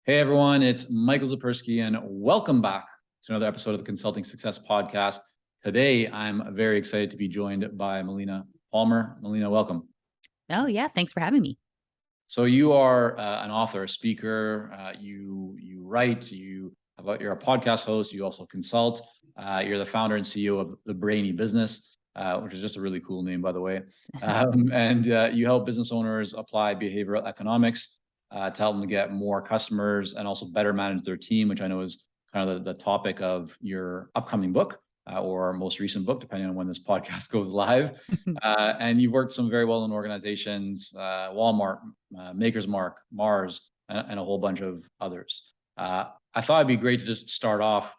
Hey everyone, it's Michael Zipursky and welcome back to another episode of the Consulting Success Podcast. Today, I'm very excited to be joined by Melina Palmer. Melina, welcome. Oh yeah, thanks for having me. So you are an author, a speaker, you write, you're a podcast host, you also consult. You're the founder and CEO of The Brainy Business, which is just a really cool name, by the way. And you help business owners apply behavioral economics to help them get more customers and also better manage their team, which I know is kind of the topic of your upcoming book or most recent book, depending on when this podcast goes live. And you've worked some very well-known organizations, Walmart, Maker's Mark, Mars, and a whole bunch of others. I thought it'd be great to just start off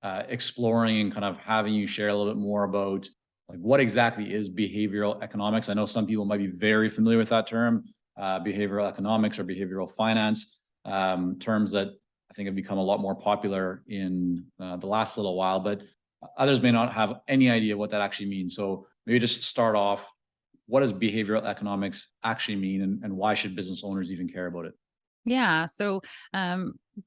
exploring and kind of having you share a little bit more about like what exactly is behavioral economics. I know some people might be very familiar with that term, behavioral economics or behavioral finance, terms that I think have become a lot more popular in the last little while, but others may not have any idea what that actually means. So maybe just start off, what does behavioral economics actually mean, and why should business owners even care about it? Yeah.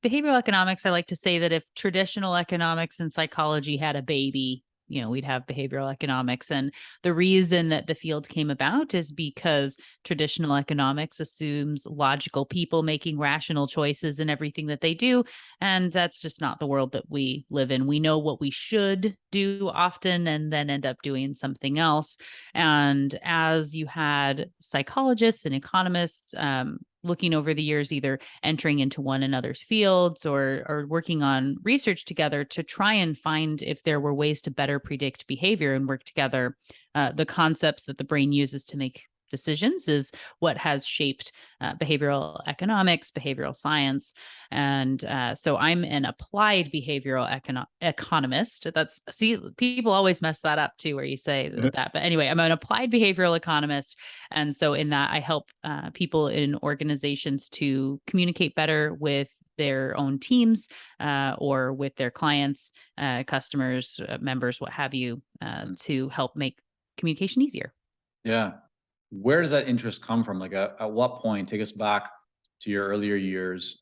Behavioral economics, I like to say that if traditional economics and psychology had a baby, we'd have behavioral economics. And the reason that the field came about is because traditional economics assumes logical people making rational choices in everything that they do. And that's just not the world that we live in. We know what we should do often and then end up doing something else. And as you had psychologists and economists, looking over the years, either entering into one another's fields or working on research together to try and find if there were ways to better predict behavior and work together. The concepts that the brain uses to make decisions is what has shaped behavioral economics, behavioral science. And so I'm an applied behavioral economist. People always mess that up too, where you say that. But anyway, I'm an applied behavioral economist. And so in that, I help people in organizations to communicate better with their own teams or with their clients, customers, members, what have you, to help make communication easier. Yeah. Where does that interest come from? Like, at what point, take us back to your earlier years,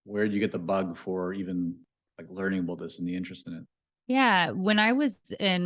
where did you get the bug for even like learning about this and the interest in it? Yeah, when I was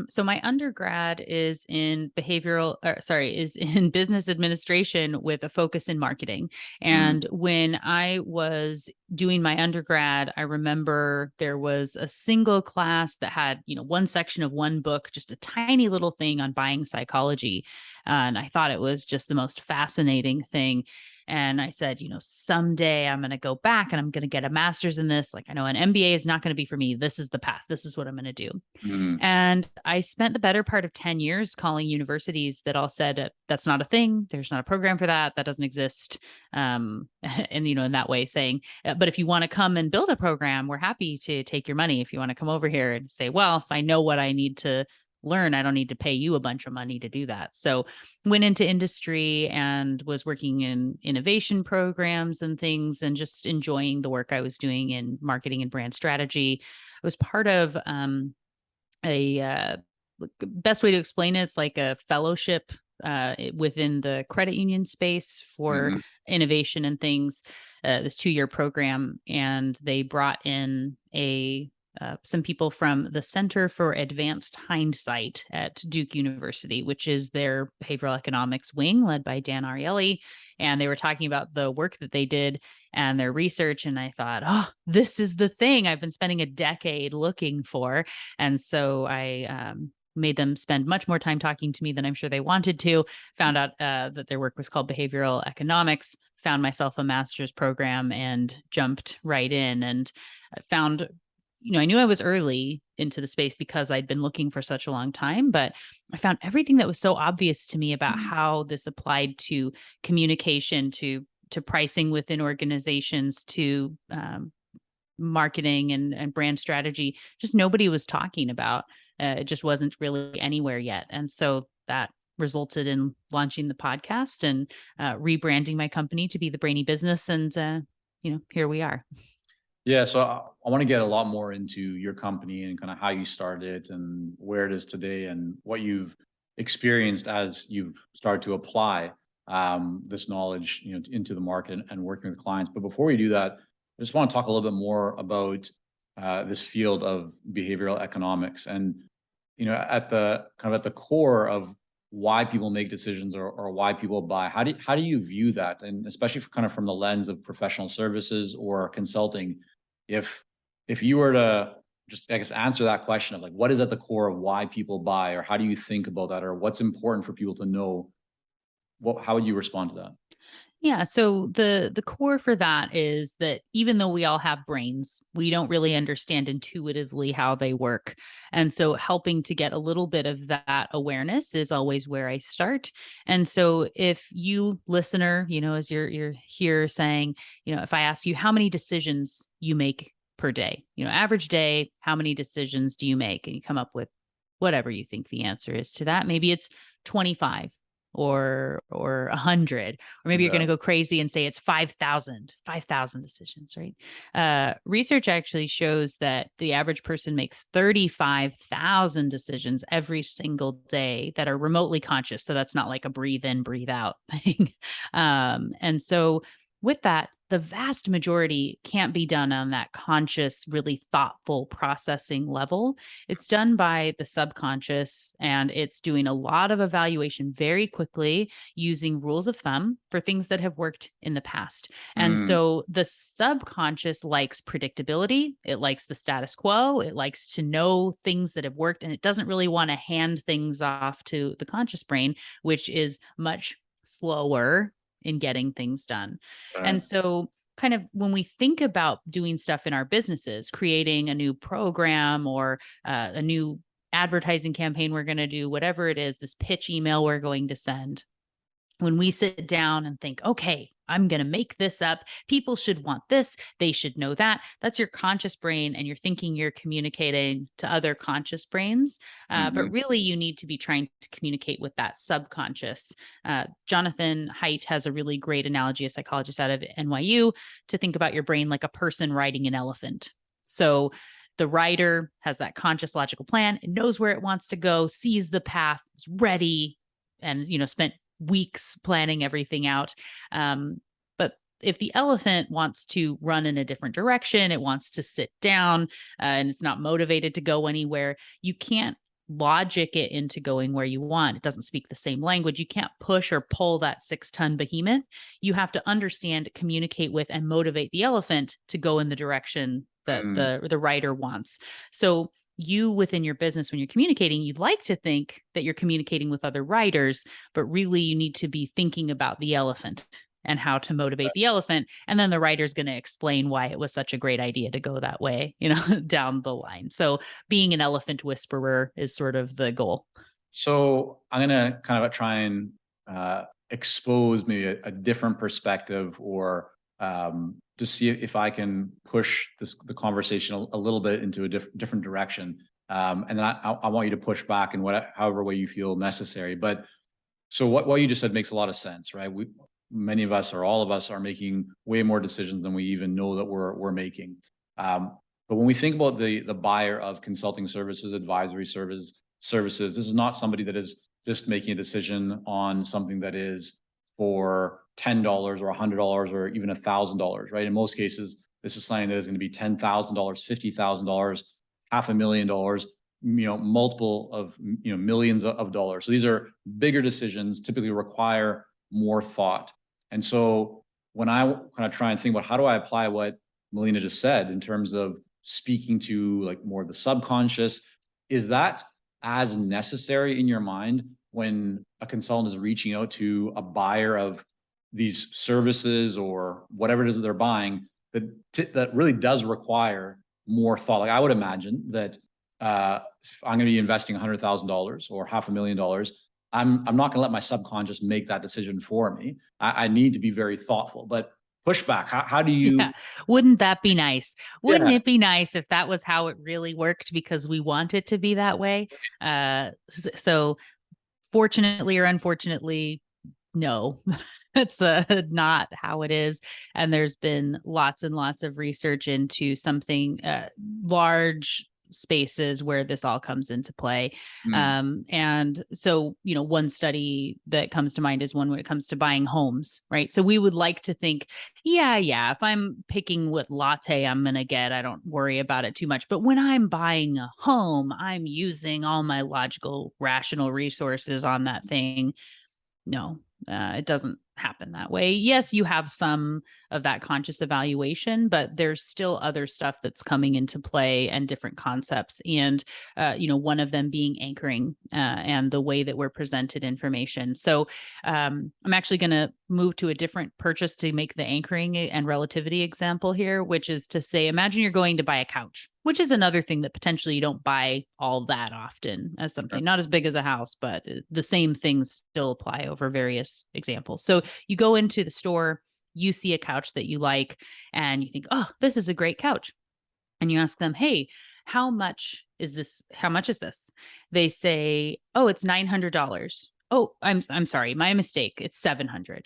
so my undergrad is in is in business administration with a focus in marketing. Mm, And when I was doing my undergrad, I remember there was a single class that had, one section of one book, just a tiny little thing on buying psychology. And I thought it was just the most fascinating thing. And I said, someday I'm going to go back and I'm going to get a master's in this. Like, I know an MBA is not going to be for me. This is the path. This is what I'm going to do. mm, And I spent the better part of 10 years calling universities that all said, that's not a thing. There's not a program for that. That doesn't exist. And, in that way saying, but if you want to come and build a program, we're happy to take your money. If you want to come over here and say, well, if I know what I need to learn, I don't need to pay you a bunch of money to do that. So went into industry and was working in innovation programs and things and just enjoying the work I was doing in marketing and brand strategy. I was part of a best way to explain it is like a fellowship within the credit union space for mm-hmm. innovation and things, this 2-year program. And they brought in some people from the Center for Advanced Hindsight at Duke University, which is their behavioral economics wing led by Dan Ariely. And they were talking about the work that they did and their research. And I thought, oh, this is the thing I've been spending a decade looking for. And so I made them spend much more time talking to me than I'm sure they wanted to, found out that their work was called behavioral economics, found myself a master's program and jumped right in and found, I knew I was early into the space because I'd been looking for such a long time, but I found everything that was so obvious to me about how this applied to communication, to pricing within organizations, to marketing and brand strategy. Just nobody was talking about. It just wasn't really anywhere yet. And so that resulted in launching the podcast and rebranding my company to be The Brainy Business. And, here we are. Yeah, so I want to get a lot more into your company and kind of how you started and where it is today and what you've experienced as you've started to apply this knowledge, into the market and working with clients. But before we do that, I just want to talk a little bit more about this field of behavioral economics, and at the core of why people make decisions, or why people buy. How do you view that, and especially from the lens of professional services or consulting? If you were to just, I guess, answer that question of like, what is at the core of why people buy, or how do you think about that, or what's important for people to know, how would you respond to that? Yeah, so the core for that is that even though we all have brains, we don't really understand intuitively how they work. And so helping to get a little bit of that awareness is always where I start. And so if you listener, as you're here saying, if I ask you how many decisions you make per day, average day, how many decisions do you make? And you come up with whatever you think the answer is to that. Maybe it's 25 or 100, or maybe you're going Yeah. to go crazy and say it's 5,000 decisions, right? Research actually shows that the average person makes 35,000 decisions every single day that are remotely conscious. So that's not like a breathe in, breathe out thing. And so with that, the vast majority can't be done on that conscious, really thoughtful processing level. It's done by the subconscious, and it's doing a lot of evaluation very quickly using rules of thumb for things that have worked in the past. And Mm, so the subconscious likes predictability. It likes the status quo. It likes to know things that have worked, and it doesn't really want to hand things off to the conscious brain, which is much slower in getting things done. right. And so kind of when we think about doing stuff in our businesses, creating a new program or a new advertising campaign we're going to do, whatever it is, this pitch email we're going to send, when we sit down and think, okay, I'm going to make this up. People should want this. They should know that. That's your conscious brain, and you're thinking you're communicating to other conscious brains. But Mhm. really, you need to be trying to communicate with that subconscious. Jonathan Haidt has a really great analogy, a psychologist out of NYU, to think about your brain like a person riding an elephant. So the rider has that conscious logical plan. It knows where it wants to go, sees the path, is ready, and spent weeks planning everything out. But if the elephant wants to run in a different direction, it wants to sit down, and it's not motivated to go anywhere, you can't logic it into going where you want. It doesn't speak the same language. You can't push or pull that 6-ton behemoth. You have to understand, communicate with, and motivate the elephant to go in the direction that Mm. the rider wants. So you, within your business, when you're communicating, you'd like to think that you're communicating with other writers, but really you need to be thinking about the elephant and how to motivate the elephant. And then the writer's going to explain why it was such a great idea to go that way, down the line. So being an elephant whisperer is sort of the goal. So I'm gonna kind of try and expose maybe a different perspective, or just see if I can push the conversation a little bit into a different direction. And then I want you to push back in however way you feel necessary. But so what you just said makes a lot of sense, right? Many of us, or all of us, are making way more decisions than we even know that we're making. But when we think about the buyer of consulting services, advisory services, this is not somebody that is just making a decision on something that is for $10 or $100 or even $1,000, right? In most cases, this is something that is going to be $10,000, $50,000, $500,000, multiple of millions of dollars. So these are bigger decisions, typically require more thought. And so when I kind of try and think about how do I apply what Molina just said in terms of speaking to like more of the subconscious, is that as necessary in your mind when a consultant is reaching out to a buyer of these services or whatever it is that they're buying, that really does require more thought? Like I would imagine that if I'm going to be investing $100,000 or $500,000, I'm not going to let my subconscious make that decision for me. I need to be very thoughtful. But pushback, how do Yeah. you? Wouldn't that be nice? Wouldn't Yeah. it be nice if that was how it really worked because we want it to be that way? So fortunately or unfortunately, no, that's not how it is. And there's been lots and lots of research into something large spaces where this all comes into play. Mm. And so, one study that comes to mind is one when it comes to buying homes, right? So we would like to think, yeah, if I'm picking what latte I'm going to get, I don't worry about it too much. But when I'm buying a home, I'm using all my logical, rational resources on that thing. No, it doesn't happen that way. Yes, you have some of that conscious evaluation, but there's still other stuff that's coming into play and different concepts. And, one of them being anchoring and the way that we're presented information. So I'm actually going to move to a different purchase to make the anchoring and relativity example here, which is to say, imagine you're going to buy a couch, which is another thing that potentially you don't buy all that often as something, not as big as a house, but the same things still apply over various examples. So you go into the store, you see a couch that you like, and you think, oh, this is a great couch. And you ask them, hey, how much is this? How much is this? They say, oh, it's $900. Oh, I'm sorry, my mistake. It's $700.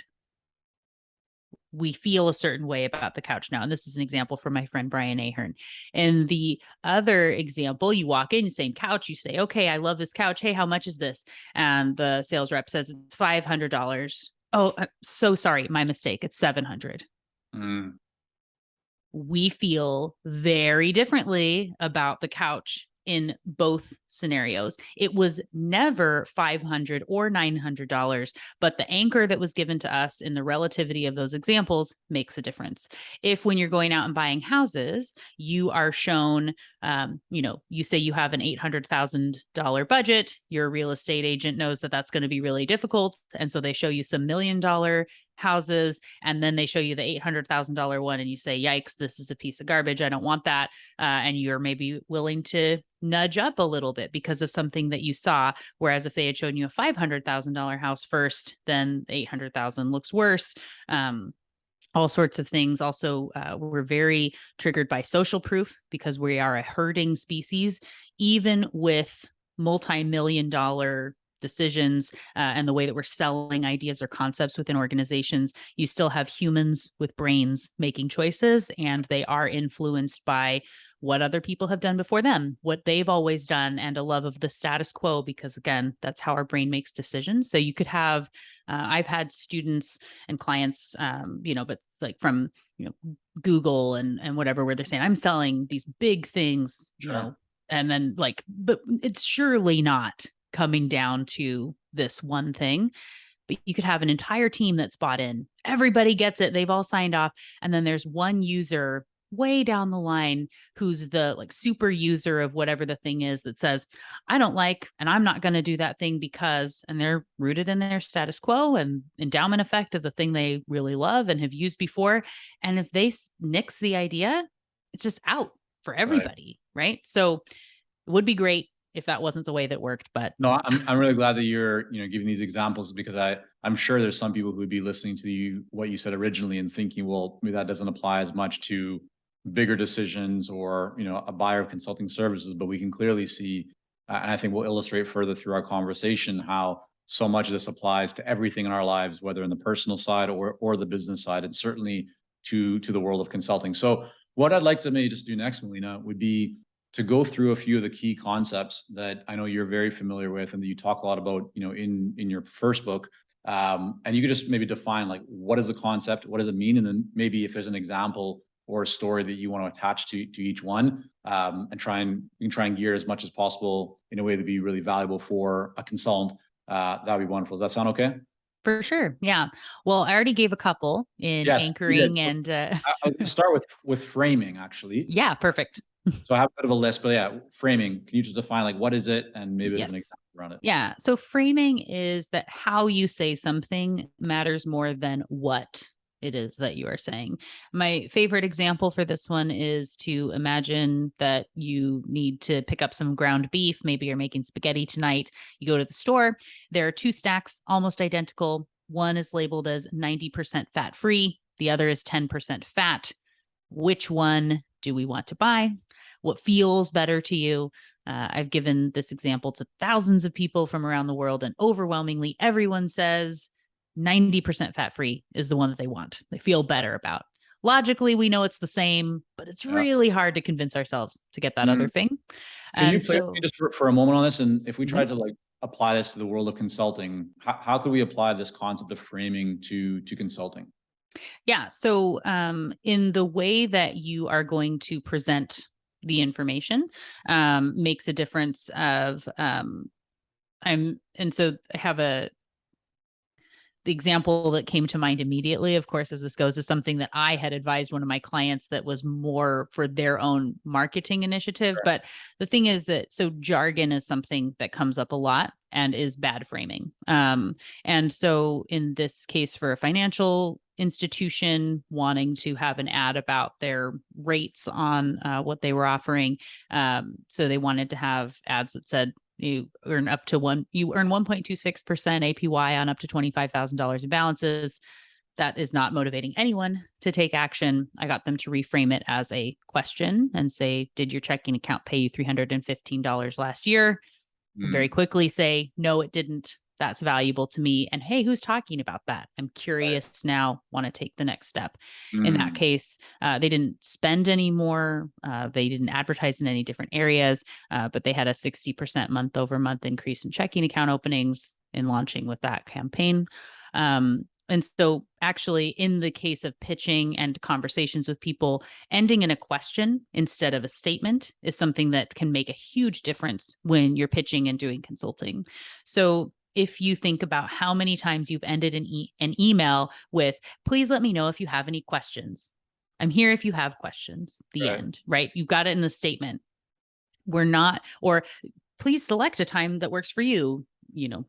We feel a certain way about the couch now. And this is an example from my friend Brian Ahern. And the other example, you walk in, same couch, you say, okay, I love this couch. Hey, how much is this? And the sales rep says it's $500. Oh, I'm so sorry. My mistake. It's $700. Mm. We feel very differently about the couch in both scenarios. It was never $500 or $900, but the anchor that was given to us in the relativity of those examples makes a difference. If when you're going out and buying houses, you are shown, you say you have an $800,000 budget, your real estate agent knows that that's going to be really difficult. And so they show you some $1 million houses, and then they show you the $800,000 one, and you say, yikes, this is a piece of garbage. I don't want that. And you're maybe willing to nudge up a little bit because of something that you saw. Whereas if they had shown you a $500,000 house first, then 800,000 looks worse. All sorts of things. Also, we're very triggered by social proof because we are a herding species, even with multi-million-dollar decisions and the way that we're selling ideas or concepts within organizations. You still have humans with brains making choices, and they are influenced by what other people have done before them, what they've always done, and a love of the status quo, because again, that's how our brain makes decisions. So you could have, I've had students and clients, but like from, Google and whatever, where they're saying, I'm selling these big things, Sure. and then but it's surely not coming down to this one thing. But you could have an entire team that's bought in. Everybody gets it. They've all signed off. And then there's one user way down the line who's the super user of whatever the thing is that says, I don't like, and I'm not going to do that thing because, and they're rooted in their status quo and endowment effect of the thing they really love and have used before. And if they nix the idea, it's just out for everybody. Right. So it would be great if that wasn't the way that worked, but no, I'm really glad that you're giving these examples, because I'm sure there's some people who would be listening to what you said originally and thinking, well, maybe that doesn't apply as much to bigger decisions or a buyer of consulting services. But we can clearly see, and I think we'll illustrate further through our conversation, how so much of this applies to everything in our lives, whether in the personal side or the business side, and certainly to the world of consulting. So what I'd like to maybe just do next, Molina, would be to go through a few of the key concepts that I know you're very familiar with and that you talk a lot about, in your first book. And you could just maybe define, like, what is the concept, what does it mean, and then maybe if there's an example or a story that you want to attach to each one, and you can try and gear as much as possible in a way to be really valuable for a consultant. That would be wonderful. Does that sound okay? for sure. Yeah. Well, I already gave a couple in Yes, you did. anchoring So and I'll start with framing, actually. yeah, perfect. So I have a bit of a list, but yeah, framing. Can you just define, like, what is it, and maybe there's an Yes. example around it? Yeah. So framing is that how you say something matters more than what it is that you are saying. My favorite example for this one is to imagine that you need to pick up some ground beef. Maybe you're making spaghetti tonight. You go to the store. There are two stacks, almost identical. One is labeled as 90% fat free. The other is 10% fat. Which one do we want to buy? What feels better to you? I've given this example to thousands of people from around the world, and overwhelmingly everyone says 90% fat free is the one that they want. They feel better about. Logically, we know it's the same, but it's Yeah. really hard to convince ourselves to get that other thing. Can you And play with me so just for a moment on this? And if we Mhm. tried to like apply this to the world of consulting, how could we apply this concept of framing to consulting? Yeah. So, in the way that you are going to present the information, makes a difference of, and so I have the example that came to mind immediately, of course, as this goes, is something that I had advised one of my clients that was more for their own marketing initiative. But the thing is that, so jargon is something that comes up a lot and is bad framing. And so in this case, for a financial institution wanting to have an ad about their rates on what they were offering, so they wanted to have ads that said, you earn 1.26% APY on up to $25,000 in balances. That is not motivating anyone to take action. I got them to reframe it as a question and say, did your checking account pay you $315 last year? Very quickly say, no, it didn't. That's valuable to me. And hey, who's talking about that? I'm curious now, want to take the next step. In that case, they didn't spend any more. They didn't advertise in any different areas, but they had a 60% month over month increase in checking account openings in launching with that campaign. And so actually, in the case of pitching and conversations with people, ending in a question instead of a statement is something that can make a huge difference when you're pitching and doing consulting. So if you think about how many times you've ended an email with, please let me know if you have any questions. I'm here if you have questions, the end, right? You've got it in the statement. We're not, or please select a time that works for you.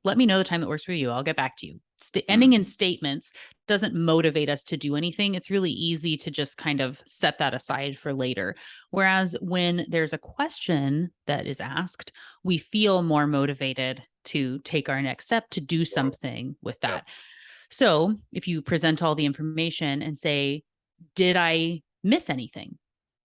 Let me know the time that works for you. I'll get back to you. Ending in statements doesn't motivate us to do anything. It's really easy to just kind of set that aside for later. Whereas when there's a question that is asked, we feel more motivated to take our next step, to do something with that. So if you present all the information and say, did I miss anything?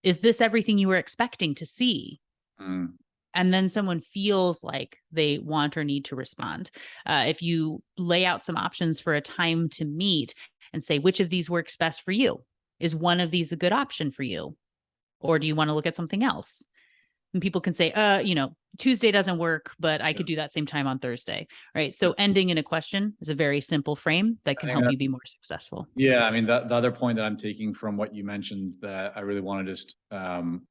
Is this everything you were expecting to see? And then someone feels like they want or need to respond. If you lay out some options for a time to meet and say, which of these works best for you? Is one of these a good option for you? Or do you want to look at something else? And people can say, Tuesday doesn't work, but I could do that same time on Thursday, right? So ending in a question is a very simple frame that can help you be more successful. Yeah, I mean, the other point that I'm taking from what you mentioned that I really want to just kind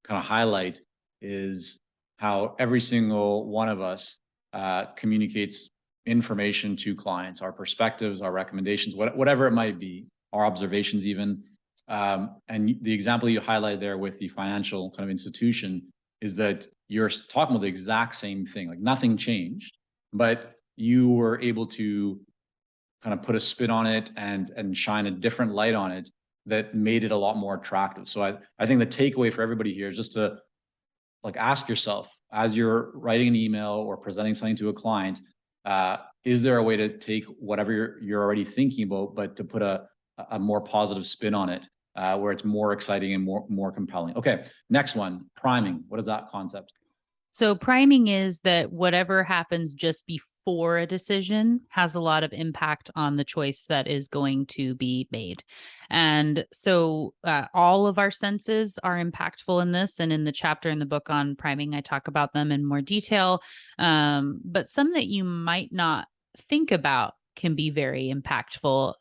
of highlight is how every single one of us communicates information to clients, our perspectives, our recommendations, whatever it might be, our observations even. And the example you highlighted there with the financial kind of institution is that you're talking about the exact same thing, like nothing changed, but you were able to kind of put a spin on it and shine a different light on it that made it a lot more attractive. So I think the takeaway for everybody here is just to like ask yourself as you're writing an email or presenting something to a client, is there a way to take whatever you're already thinking about, but to put a more positive spin on it, where it's more exciting and more compelling. Okay, next one, priming. What is that concept? So priming is that whatever happens just before a decision has a lot of impact on the choice that is going to be made. And so all of our senses are impactful in this. And in the chapter in the book on priming, I talk about them in more detail. But some that you might not think about can be very impactful,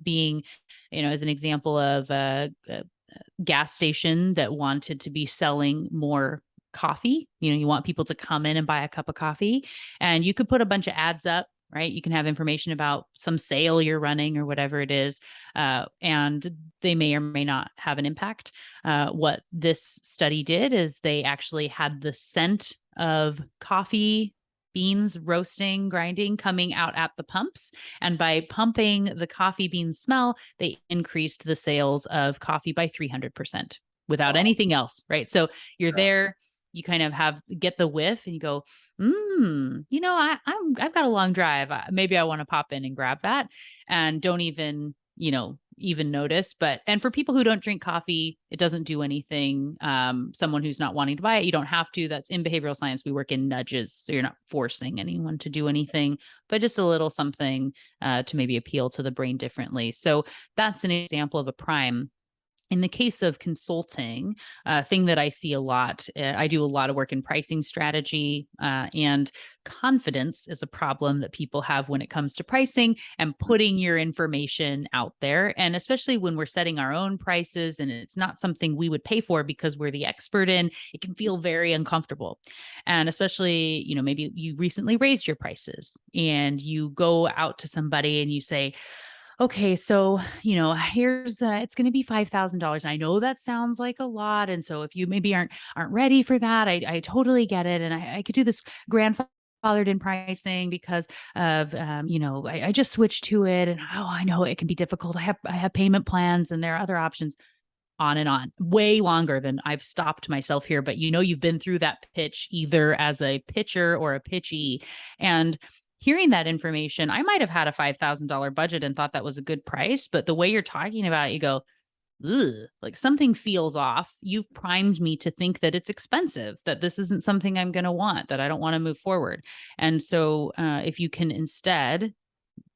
being, as an example of a gas station that wanted to be selling more coffee. You want people to come in and buy a cup of coffee, and you could put a bunch of ads up, right? You can have information about some sale you're running or whatever it is, and they may or may not have an impact. What this study did is they actually had the scent of coffee beans roasting, grinding, coming out at the pumps. And by pumping the coffee bean smell, they increased the sales of coffee by 300% without anything else, right? So you're there, you kind of get the whiff and you go, I've got a long drive. Maybe I want to pop in and grab that, and don't even notice. And for people who don't drink coffee, it doesn't do anything. Someone who's not wanting to buy it, you don't have to. That's in behavioral science. We work in nudges. So you're not forcing anyone to do anything, but just a little something to maybe appeal to the brain differently. So that's an example of a prime. In the case of consulting, a thing that I see a lot, I do a lot of work in pricing strategy, and confidence is a problem that people have when it comes to pricing and putting your information out there. And especially when we're setting our own prices and it's not something we would pay for because we're the expert in, it can feel very uncomfortable. And especially, maybe you recently raised your prices and you go out to somebody and you say, okay, so, here's it's going to be $5,000. I know that sounds like a lot, and so if you maybe aren't ready for that, I totally get it, and I could do this grandfathered in pricing because of I just switched to it, and I know it can be difficult. I have payment plans, and there are other options. On and on, way longer than I've stopped myself here. But you've been through that pitch either as a pitcher or a pitchee, and hearing that information, I might have had a $5,000 budget and thought that was a good price, but the way you're talking about it, you go, ugh, like something feels off. You've primed me to think that it's expensive, that this isn't something I'm going to want, that I don't want to move forward. And so if you can instead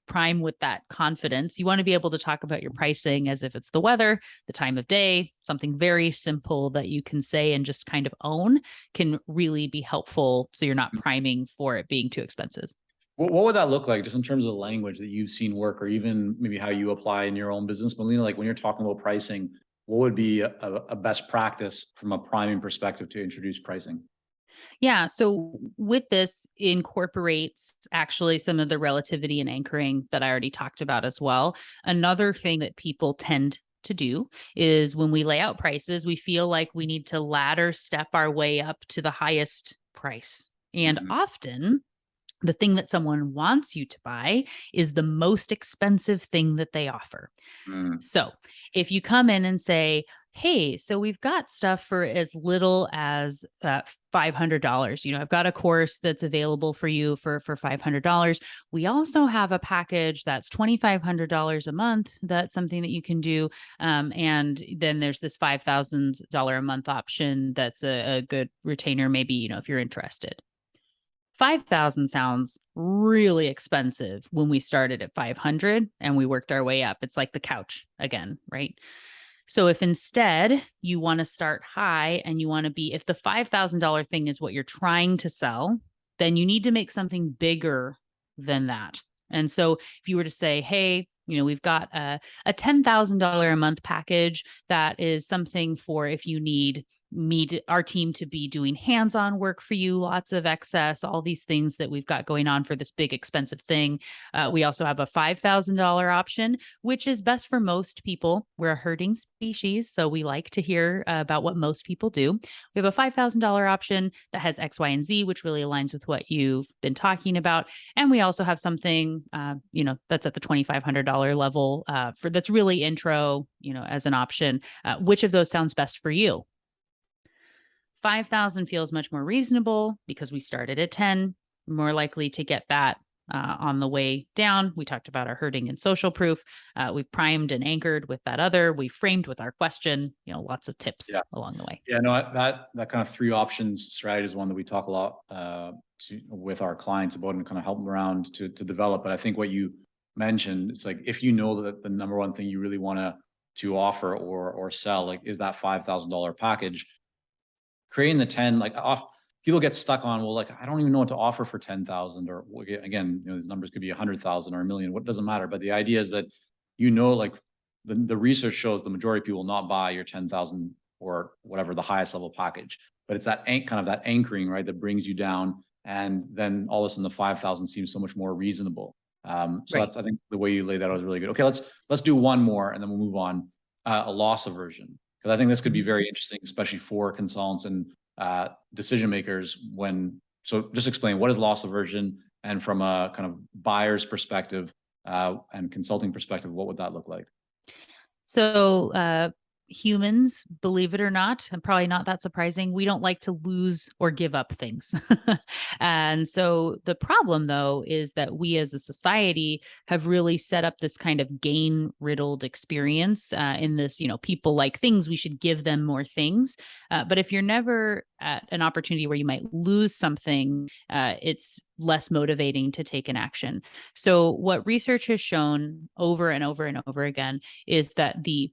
prime with that confidence, you want to be able to talk about your pricing as if it's the weather, the time of day, something very simple that you can say and just kind of own can really be helpful. So you're not priming for it being too expensive. What would that look like just in terms of the language that you've seen work, or even maybe how you apply in your own business, Molina? Like when you're talking about pricing, what would be a best practice from a priming perspective to introduce pricing? Yeah. So with this incorporates actually some of the relativity and anchoring that I already talked about as well. Another thing that people tend to do is when we lay out prices, we feel like we need to ladder step our way up to the highest price. And Mhm. often the thing that someone wants you to buy is the most expensive thing that they offer. Mm. So if you come in and say, hey, so we've got stuff for as little as $500. I've got a course that's available for you for $500. We also have a package that's $2,500 a month. That's something that you can do. And then there's this $5,000 a month option. That's a good retainer, maybe, if you're interested. 5,000 sounds really expensive when we started at 500 and we worked our way up. It's like the couch again, right? So if instead you want to start high and you want to be, if the $5,000 thing is what you're trying to sell, then you need to make something bigger than that. And so if you were to say, hey, we've got a $10,000 a month package that is something for if you need our team to be doing hands-on work for you, lots of excess, all these things that we've got going on for this big expensive thing. We also have a $5,000 option, which is best for most people. We're a herding species, so we like to hear about what most people do. We have a $5,000 option that has X, Y, and Z, which really aligns with what you've been talking about. And we also have something, that's at the $2,500 level for that's really intro, as an option. Which of those sounds best for you? 5,000 feels much more reasonable because we started at 10, more likely to get that on the way down. We talked about our herding and social proof. We've primed and anchored with that other. We framed with our question, lots of tips Yeah. along the way. Yeah, no, that kind of three options strategy is one that we talk a lot with our clients about and kind of help them around to develop. But I think what you mentioned, it's like if you know that the number one thing you really want to offer or sell like is that $5,000 package, creating the 10 people get stuck on, well, like I don't even know what to offer for 10,000, or again, these numbers could be 100,000 or a million. What doesn't matter, but the idea is that like the research shows the majority of people will not buy your 10,000 or whatever the highest level package, but it's that kind of that anchoring, right, that brings you down, and then all of a sudden the 5,000 seems so much more reasonable. So Right. that's, I think the way you laid that out is really good. Okay, let's do one more and then we'll move on. A loss aversion. Because I think this could be very interesting, especially for consultants and decision makers. So just explain, what is loss aversion, and from a kind of buyer's perspective and consulting perspective, what would that look like? So humans, believe it or not, and probably not that surprising, we don't like to lose or give up things. And so the problem, though, is that we as a society have really set up this kind of gain riddled experience in this, people like things, we should give them more things. But if you're never at an opportunity where you might lose something, it's less motivating to take an action. So what research has shown over and over and over again is that the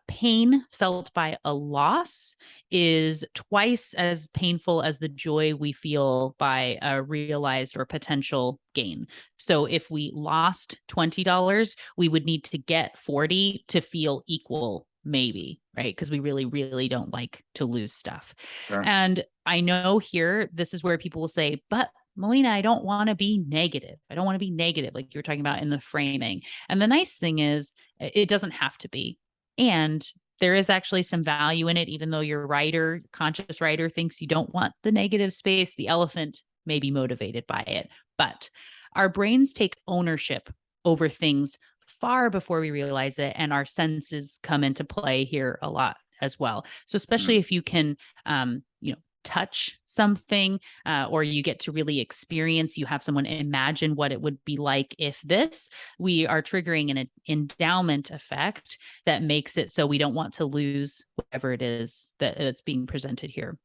pain felt by a loss is twice as painful as the joy we feel by a realized or potential gain. So if we lost $20, we would need to get 40 to feel equal, maybe, right? Because we really, really don't like to lose stuff. Sure. And I know here, this is where people will say, but Molina, I don't want to be negative. I don't want to be negative, like you were talking about in the framing. And the nice thing is, it doesn't have to be. And there is actually some value in it, even though your writer, conscious writer, thinks you don't want the negative space. The elephant may be motivated by it. But our brains take ownership over things far before we realize it. And our senses come into play here a lot as well. So especially if you can, touch something, or you get to really experience, you have someone imagine what it would be like if this, we are triggering an endowment effect that makes it so we don't want to lose whatever it is that's being presented here.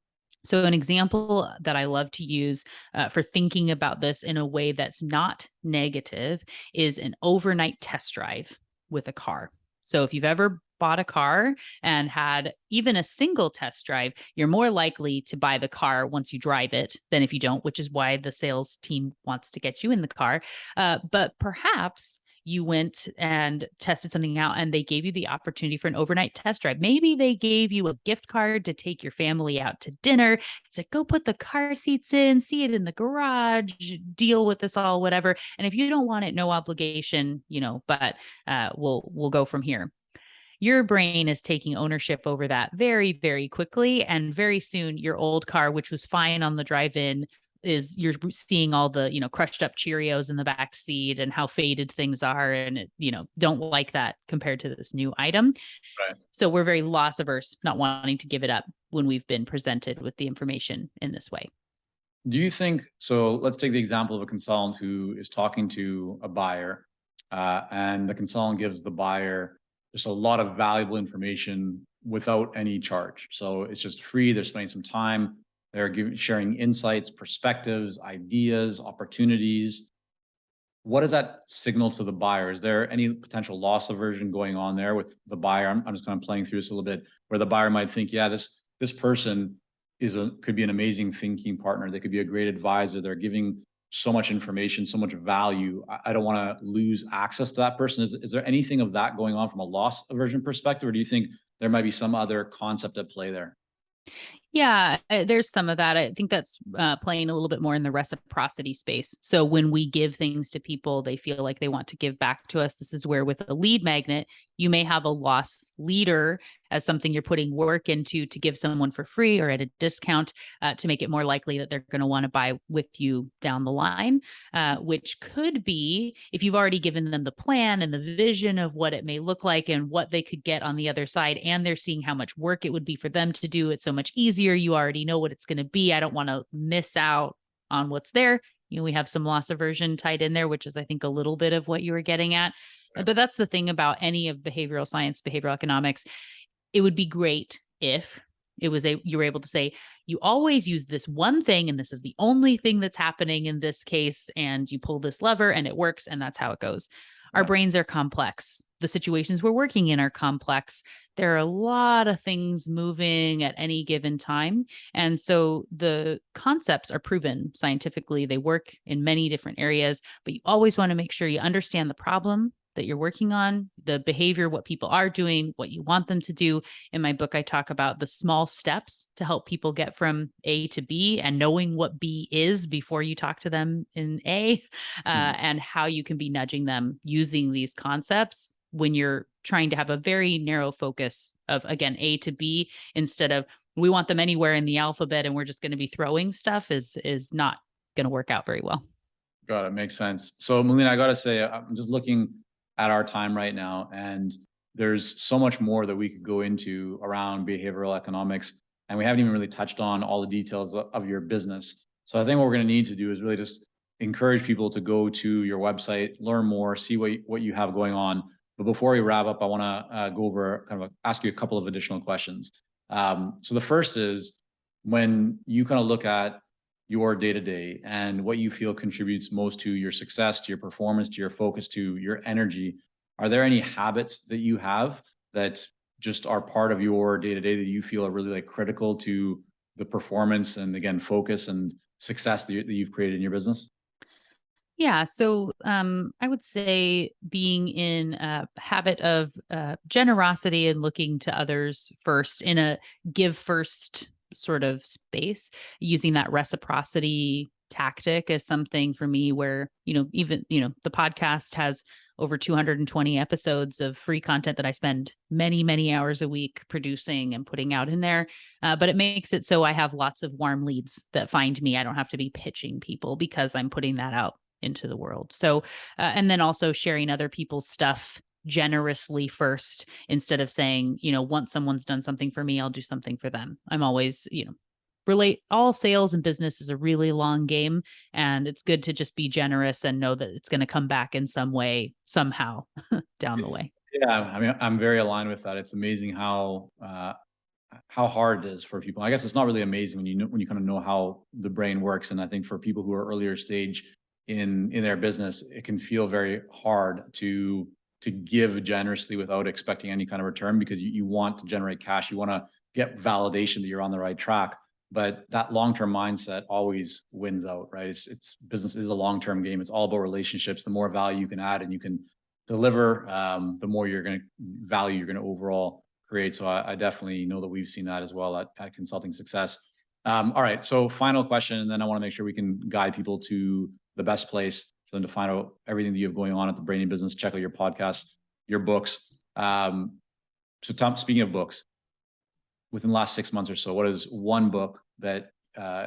So an example that I love to use for thinking about this in a way that's not negative is an overnight test drive with a car. So if you've ever bought a car and had even a single test drive, you're more likely to buy the car once you drive it than if you don't, which is why the sales team wants to get you in the car. But perhaps you went and tested something out and they gave you the opportunity for an overnight test drive. Maybe they gave you a gift card to take your family out to dinner. It's like, go put the car seats in, see it in the garage, deal with this all, whatever. And if you don't want it, no obligation, but we'll go from here. Your brain is taking ownership over that very, very quickly. And very soon your old car, which was fine on the drive-in, you're seeing all the, crushed up Cheerios in the back seat and how faded things are. And, don't like that compared to this new item. Right. So we're very loss averse, not wanting to give it up when we've been presented with the information in this way. Do you think, so let's take the example of a consultant who is talking to a buyer, and the consultant gives the buyer just a lot of valuable information without any charge. So it's just free. They're spending some time. They're sharing insights, perspectives, ideas, opportunities. What does that signal to the buyer? Is there any potential loss aversion going on there with the buyer? I'm just kind of playing through this a little bit, where the buyer might think, yeah, this person could be an amazing thinking partner. They could be a great advisor. They're giving so much information, so much value. I don't want to lose access to that person. Is there anything of that going on from a loss aversion perspective, or do you think there might be some other concept at play there? Yeah, there's some of that. I think that's playing a little bit more in the reciprocity space. So when we give things to people, they feel like they want to give back to us. This is where with a lead magnet, you may have a loss leader as something you're putting work into to give someone for free or at a discount to make it more likely that they're going to want to buy with you down the line, which could be if you've already given them the plan and the vision of what it may look like and what they could get on the other side. And they're seeing how much work it would be for them to do. It's so much easier. You already know what it's going to be. I don't want to miss out on what's there. We have some loss aversion tied in there, which is, I think, a little bit of what you were getting at. Right. But that's the thing about any of behavioral science, behavioral economics. It would be great if you were able to say, you always use this one thing, and this is the only thing that's happening in this case, and you pull this lever and it works, and that's how it goes. Our brains are complex. The situations we're working in are complex. There are a lot of things moving at any given time. And so the concepts are proven scientifically. They work in many different areas, but you always want to make sure you understand the problem that you're working on, the behavior, what people are doing, what you want them to do. In my book, I talk about the small steps to help people get from A to B and knowing what B is before you talk to them in A, and how you can be nudging them using these concepts when you're trying to have a very narrow focus of, again, A to B, instead of we want them anywhere in the alphabet and we're just going to be throwing stuff is not going to work out very well. Got it. Makes sense. So Molina, I got to say, I'm just looking at our time right now, and there's so much more that we could go into around behavioral economics, and we haven't even really touched on all the details of your business. So I think what we're going to need to do is really just encourage people to go to your website, learn more, see what you have going on. But before we wrap up, I want to go over ask you a couple of additional questions. So the first is, when you kind of look at your day-to-day and what you feel contributes most to your success, to your performance, to your focus, to your energy, are there any habits that you have that just are part of your day-to-day that you feel are really like critical to the performance and, again, focus and success that you've created in your business? Yeah. So I would say being in a habit of generosity and looking to others first in a give first sort of space, using that reciprocity tactic is something for me where, even, the podcast has over 220 episodes of free content that I spend many, many hours a week producing and putting out in there. But it makes it so I have lots of warm leads that find me. I don't have to be pitching people because I'm putting that out into the world. So, and then also sharing other people's stuff generously first instead of saying, once someone's done something for me, I'll do something for them. I'm always, relate all sales and business is a really long game. And it's good to just be generous and know that it's going to come back in some way, somehow down the way. Yeah, I mean, I'm very aligned with that. It's amazing how hard it is for people. I guess it's not really amazing when when you kind of know how the brain works. And I think for people who are earlier stage in their business, it can feel very hard to give generously without expecting any kind of return, because you want to generate cash, you want to get validation that you're on the right track. But that long-term mindset always wins out, right? It's business is a long-term game. It's all about relationships. The more value you can add and you can deliver, the more value you're going to overall create. So I definitely know that we've seen that as well at Consulting Success. All right. So final question, and then I want to make sure we can guide people to the best place for them to find out everything that you have going on at the Brainy Business. Check out your podcast, your books. So Tom, speaking of books, within the last 6 months or so, what is one book that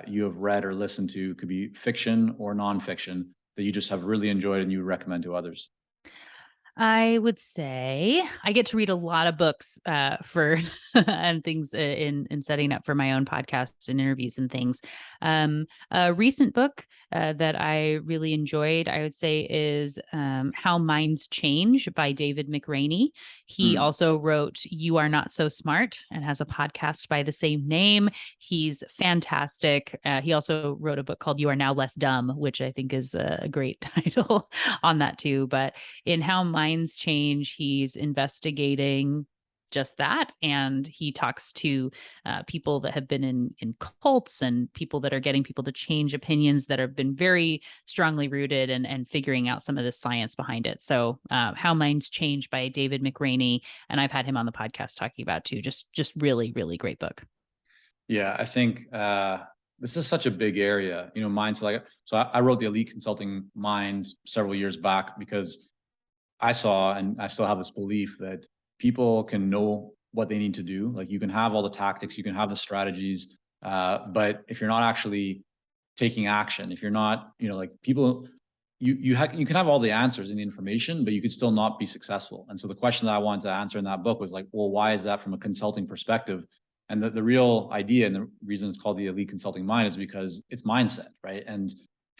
you have read or listened to, could be fiction or nonfiction, that you just have really enjoyed and you recommend to others? I would say I get to read a lot of books for and things in setting up for my own podcast and interviews and things. A recent book that I really enjoyed, I would say, is How Minds Change by David McRaney. He Mm. also wrote You Are Not So Smart and has a podcast by the same name. He's fantastic. He also wrote a book called You Are Now Less Dumb, which I think is a great title on that too. But in How Minds Change, he's investigating just that, and he talks to people that have been in cults and people that are getting people to change opinions that have been very strongly rooted, and figuring out some of the science behind it. So How Minds Change by David McRaney, and I've had him on the podcast talking about too. Just really, really great book. Yeah, I think this is such a big area. Minds like so. I wrote the Elite Consulting Mind several years back because I saw, and I still have this belief, that people can know what they need to do. Like, you can have all the tactics, you can have the strategies, but if you're not actually taking action, if you're not, like people, you can have all the answers and the information, but you could still not be successful. And so the question that I wanted to answer in that book was like, well, why is that from a consulting perspective? And the real idea, and the reason it's called the Elite Consulting Mind, is because it's mindset, right? And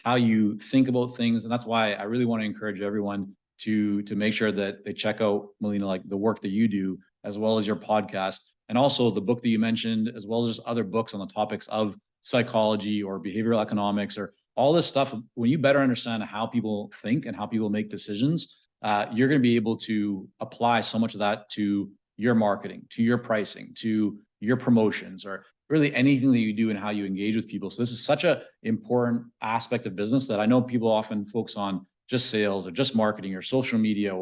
how you think about things. And that's why I really want to encourage everyone to make sure that they check out, Molina, like the work that you do, as well as your podcast, and also the book that you mentioned, as well as just other books on the topics of psychology or behavioral economics or all this stuff. When you better understand how people think and how people make decisions, you're going to be able to apply so much of that to your marketing, to your pricing, to your promotions, or really anything that you do and how you engage with people. So this is such an important aspect of business that I know people often focus on just sales or just marketing or social media,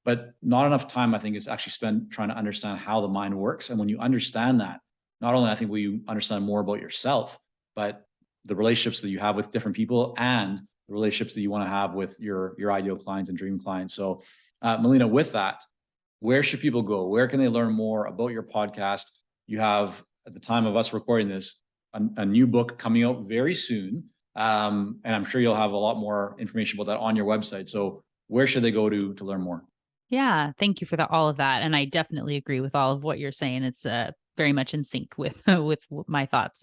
but not enough time, I think, is actually spent trying to understand how the mind works. And when you understand that, not only I think will you understand more about yourself, but the relationships that you have with different people and the relationships that you want to have with your ideal clients and dream clients. So Molina, with that, where should people go? Where can they learn more about your podcast? You have, at the time of us recording this, a new book coming out very soon. And I'm sure you'll have a lot more information about that on your website. So where should they go to learn more? Yeah, thank you for all of that. And I definitely agree with all of what you're saying. It's very much in sync with with my thoughts.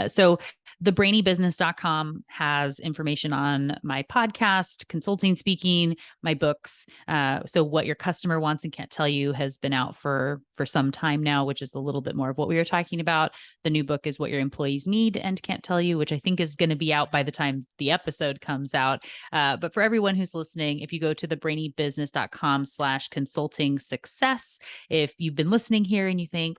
So thebrainybusiness.com has information on my podcast, consulting, speaking, my books. So what your customer wants and can't tell you has been out for some time now, which is a little bit more of what we were talking about. The new book is What Your Employees Need and Can't Tell You, which I think is going to be out by the time the episode comes out. But for everyone who's listening, if you go to thebrainybusiness.com/consulting success, if you've been listening here and you think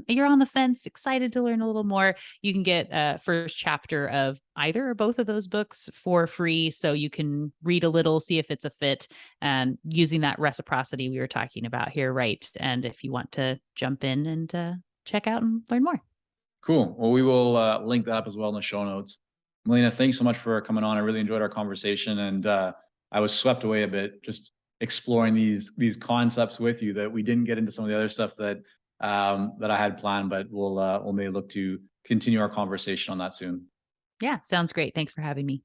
you're on the fence, excited to learn a little more, you can get a first chapter of either or both of those books for free. So you can read a little, see if it's a fit, and using that reciprocity we were talking about here, right? And if you want to jump in and check out and learn more. Cool. Well, we will link that up as well in the show notes. Melina, thanks so much for coming on. I really enjoyed our conversation, and I was swept away a bit just exploring these concepts with you that we didn't get into some of the other stuff that that I had planned, but we'll may look to continue our conversation on that soon. Yeah, sounds great. Thanks for having me.